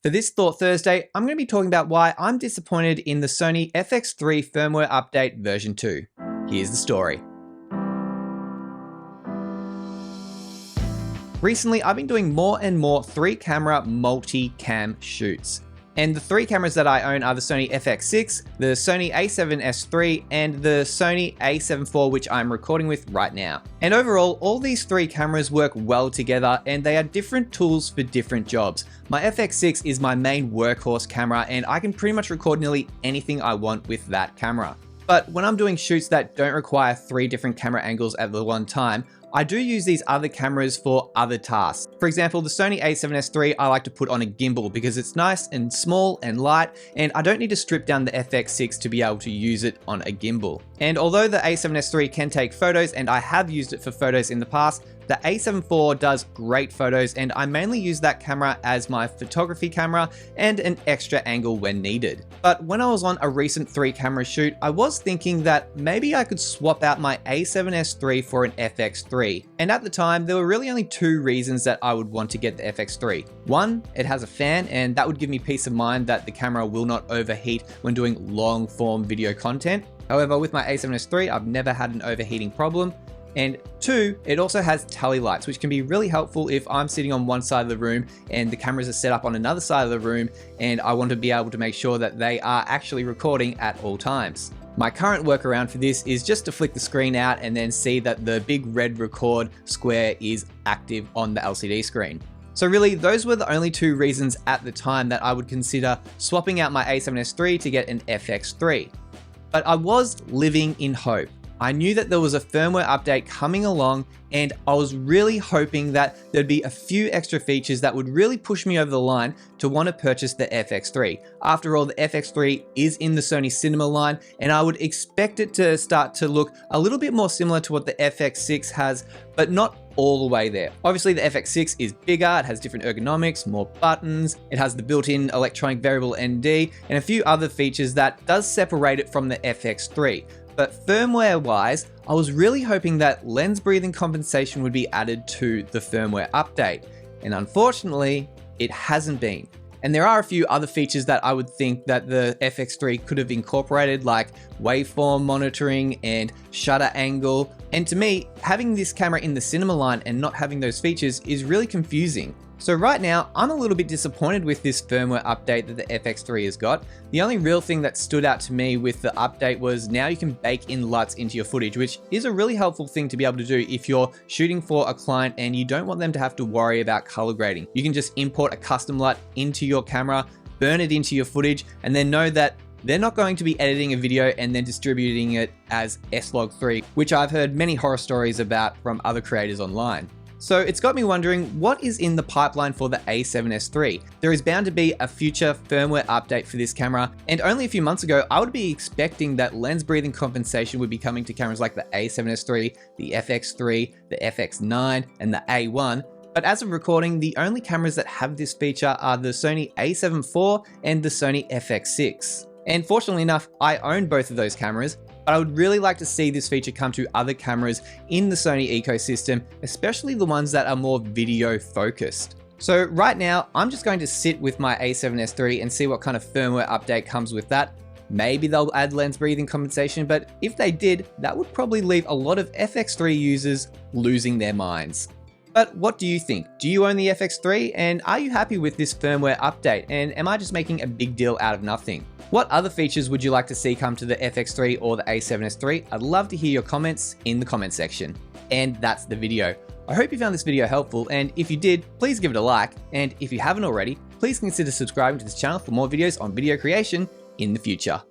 For this Thought Thursday, I'm going to be talking about why I'm disappointed in the Sony FX3 firmware update version 2. Here's the story. Recently, I've been doing more and more 3-camera multi-cam shoots. And the 3 cameras that I own are the Sony FX6, the Sony a7S III, and the Sony a7 IV, which I'm recording with right now. And overall, all these 3 cameras work well together, and they are different tools for different jobs. My FX6 is my main workhorse camera, and I can pretty much record nearly anything I want with that camera. But when I'm doing shoots that don't require 3 different camera angles at the one time, I do use these other cameras for other tasks. For example, the Sony a7S III I like to put on a gimbal because it's nice and small and light, and I don't need to strip down the FX6 to be able to use it on a gimbal. And although the a7S III can take photos, and I have used it for photos in the past, the a7 IV does great photos, and I mainly use that camera as my photography camera and an extra angle when needed. But when I was on a recent 3-camera shoot, I was thinking that maybe I could swap out my a7S III for an FX3. And at the time, there were really only 2 reasons that I would want to get the FX3. One, it has a fan, and that would give me peace of mind that the camera will not overheat when doing long-form video content. However, with my a7S III, I've never had an overheating problem. And 2, it also has tally lights, which can be really helpful if I'm sitting on one side of the room and the cameras are set up on another side of the room, and I want to be able to make sure that they are actually recording at all times. My current workaround for this is just to flick the screen out and then see that the big red record square is active on the LCD screen. So really, those were the only 2 reasons at the time that I would consider swapping out my a7S III to get an FX3. But I was living in hope. I knew that there was a firmware update coming along, and I was really hoping that there'd be a few extra features that would really push me over the line to want to purchase the FX3. After all, the FX3 is in the Sony Cinema line, and I would expect it to start to look a little bit more similar to what the FX6 has, but not all the way there. Obviously, the FX6 is bigger, it has different ergonomics, more buttons, it has the built-in electronic variable ND, and a few other features that does separate it from the FX3. But firmware-wise, I was really hoping that lens breathing compensation would be added to the firmware update, and unfortunately, it hasn't been. And there are a few other features that I would think that the FX3 could have incorporated, like waveform monitoring and shutter angle. And to me, having this camera in the cinema line and not having those features is really confusing. So right now, I'm a little bit disappointed with this firmware update that the FX3 has got. The only real thing that stood out to me with the update was now you can bake in LUTs into your footage, which is a really helpful thing to be able to do if you're shooting for a client and you don't want them to have to worry about color grading. You can just import a custom LUT into your camera, burn it into your footage, and then know that they're not going to be editing a video and then distributing it as S-Log3, which I've heard many horror stories about from other creators online. So it's got me wondering, what is in the pipeline for the a7S III? There is bound to be a future firmware update for this camera, and only a few months ago, I would be expecting that lens breathing compensation would be coming to cameras like the a7S III, the FX3, the FX9, and the A1. But as of recording, the only cameras that have this feature are the Sony a7 IV and the Sony FX6. And fortunately enough, I own both of those cameras, but I would really like to see this feature come to other cameras in the Sony ecosystem, especially the ones that are more video focused. So right now, I'm just going to sit with my a7S III and see what kind of firmware update comes with that. Maybe they'll add lens breathing compensation, but if they did, that would probably leave a lot of FX3 users losing their minds. But what do you think? Do you own the FX3, and are you happy with this firmware update? And am I just making a big deal out of nothing? What other features would you like to see come to the FX3 or the a7S III? I'd love to hear your comments in the comment section. And that's the video. I hope you found this video helpful, and if you did, please give it a like. And if you haven't already, please consider subscribing to this channel for more videos on video creation in the future.